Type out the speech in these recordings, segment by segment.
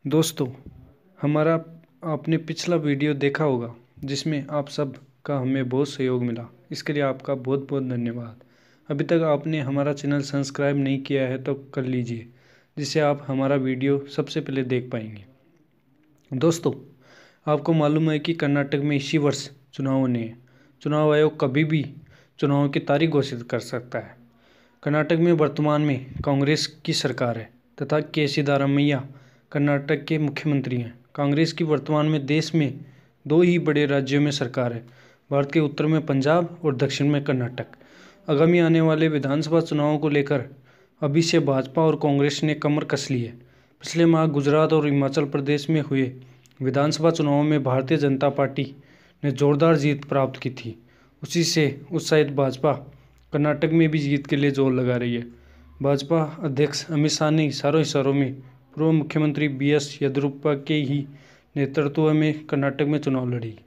दोस्तों, हमारा आपने पिछला वीडियो देखा होगा जिसमें आप सब का हमें बहुत सहयोग मिला। इसके लिए आपका बहुत बहुत धन्यवाद। अभी तक आपने हमारा चैनल सब्सक्राइब नहीं किया है तो कर लीजिए, जिससे आप हमारा वीडियो सबसे पहले देख पाएंगे। दोस्तों, आपको मालूम है कि कर्नाटक में इसी वर्ष चुनाव होने हैं। चुनाव आयोग कभी भी चुनाव की तारीख घोषित कर सकता है। कर्नाटक में वर्तमान में कांग्रेस की सरकार है तथा के सिद्धारमैया कर्नाटक के मुख्यमंत्री हैं। कांग्रेस की वर्तमान में देश में दो ही बड़े राज्यों में सरकार है, भारत के उत्तर में पंजाब और दक्षिण में कर्नाटक। आगामी आने वाले विधानसभा चुनावों को लेकर अभी से भाजपा और कांग्रेस ने कमर कस ली है। पिछले माह गुजरात और हिमाचल प्रदेश में हुए विधानसभा चुनावों में भारतीय जनता पार्टी ने जोरदार जीत प्राप्त की थी। उसी से उत्साहित भाजपा कर्नाटक में भी जीत के लिए जोर लगा रही है। भाजपा अध्यक्ष अमित शाह ने चारों हिस्सों में पूर्व मुख्यमंत्री बी.एस. येदियुरप्पा के ही नेतृत्व में कर्नाटक में चुनाव लड़ेगी।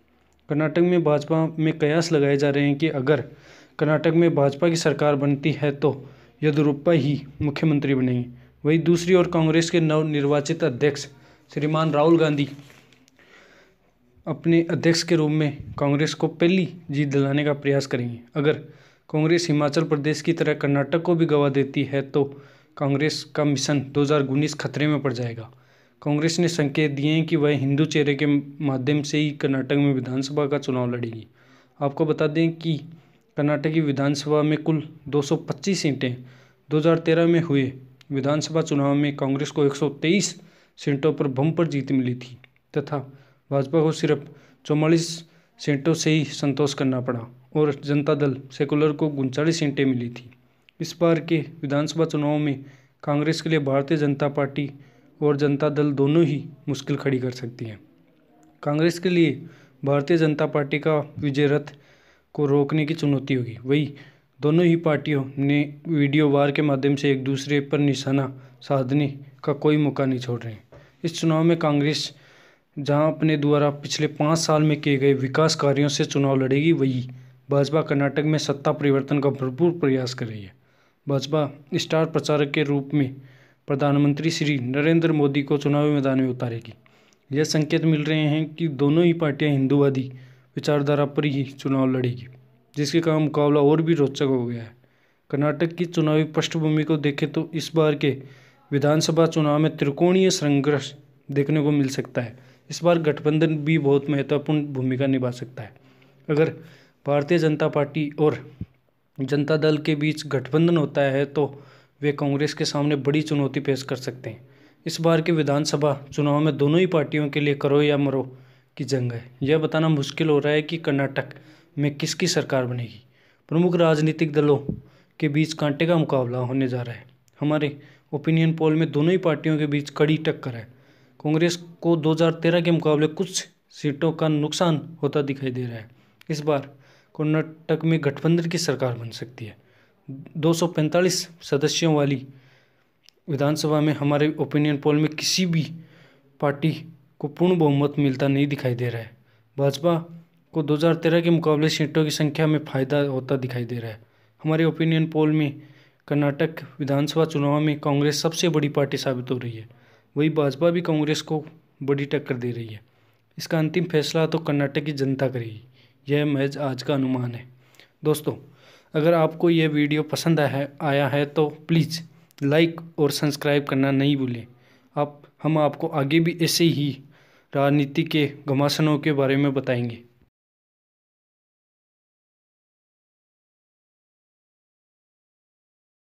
कर्नाटक में भाजपा में कयास लगाए जा रहे हैं कि अगर कर्नाटक में भाजपा की सरकार बनती है तो येदियुरप्पा ही मुख्यमंत्री बनेंगे। वहीं दूसरी ओर कांग्रेस के नवनिर्वाचित अध्यक्ष श्रीमान राहुल गांधी अपने अध्यक्ष के रूप में कांग्रेस को पहली जीत दिलाने का प्रयास करेंगे। अगर कांग्रेस हिमाचल प्रदेश की तरह कर्नाटक को भी गंवा देती है तो कांग्रेस का मिशन 2019 खतरे में पड़ जाएगा। कांग्रेस ने संकेत दिए हैं कि वह हिंदू चेहरे के माध्यम से ही कर्नाटक में विधानसभा का चुनाव लड़ेगी। आपको बता दें कि कर्नाटक की विधानसभा में कुल 225 सीटें। 2013 में हुए विधानसभा चुनाव में कांग्रेस को 123 सीटों पर बम्पर जीत मिली थी तथा भाजपा को सिर्फ 44 सीटों से ही संतोष करना पड़ा और जनता दल सेकुलर को 39 सीटें मिली थी। इस बार के विधानसभा चुनाव में कांग्रेस के लिए भारतीय जनता पार्टी और जनता दल दोनों ही मुश्किल खड़ी कर सकती हैं। कांग्रेस के लिए भारतीय जनता पार्टी का विजय रथ को रोकने की चुनौती होगी। वही दोनों ही पार्टियों ने वीडियो वार के माध्यम से एक दूसरे पर निशाना साधने का कोई मौका नहीं छोड़ रहे हैं। इस चुनाव में कांग्रेस जहां अपने द्वारा पिछले 5 साल में किए गए विकास कार्यों से चुनाव लड़ेगी, वही भाजपा कर्नाटक में सत्ता परिवर्तन का भरपूर प्रयास कर रही है। भाजपा स्टार प्रचारक के रूप में प्रधानमंत्री श्री नरेंद्र मोदी को चुनावी मैदान में उतारेगी। यह संकेत मिल रहे हैं कि दोनों ही पार्टियां हिंदूवादी विचारधारा पर ही चुनाव लड़ेगी, जिसके कारण मुकाबला और भी रोचक हो गया है। कर्नाटक की चुनावी पृष्ठभूमि को देखें तो इस बार के विधानसभा चुनाव में त्रिकोणीय संघर्ष देखने को मिल सकता है। इस बार गठबंधन भी बहुत महत्वपूर्ण भूमिका निभा सकता है। अगर भारतीय जनता पार्टी और जनता दल के बीच गठबंधन होता है तो वे कांग्रेस के सामने बड़ी चुनौती पेश कर सकते हैं। इस बार के विधानसभा चुनाव में दोनों ही पार्टियों के लिए करो या मरो की जंग है। यह बताना मुश्किल हो रहा है कि कर्नाटक में किसकी सरकार बनेगी। प्रमुख राजनीतिक दलों के बीच कांटे का मुकाबला होने जा रहा है। हमारे ओपिनियन पोल में दोनों ही पार्टियों के बीच कड़ी टक्कर है। कांग्रेस को 2013 के मुकाबले कुछ सीटों का नुकसान होता दिखाई दे रहा है। इस बार कर्नाटक में गठबंधन की सरकार बन सकती है। 245 सदस्यों वाली विधानसभा में हमारे ओपिनियन पोल में किसी भी पार्टी को पूर्ण बहुमत मिलता नहीं दिखाई दे रहा है। भाजपा को 2013 के मुकाबले सीटों की संख्या में फायदा होता दिखाई दे रहा है। हमारे ओपिनियन पोल में कर्नाटक विधानसभा चुनाव में कांग्रेस सबसे बड़ी पार्टी साबित हो रही है। वही भाजपा भी कांग्रेस को बड़ी टक्कर दे रही है। इसका अंतिम फैसला तो कर्नाटक की जनता करेगी। यह महज आज का अनुमान है। दोस्तों, अगर आपको यह वीडियो पसंद आया है तो प्लीज़ लाइक और सब्सक्राइब करना नहीं भूलें। हम आपको आगे भी ऐसे ही राजनीति के घमासानों के बारे में बताएंगे।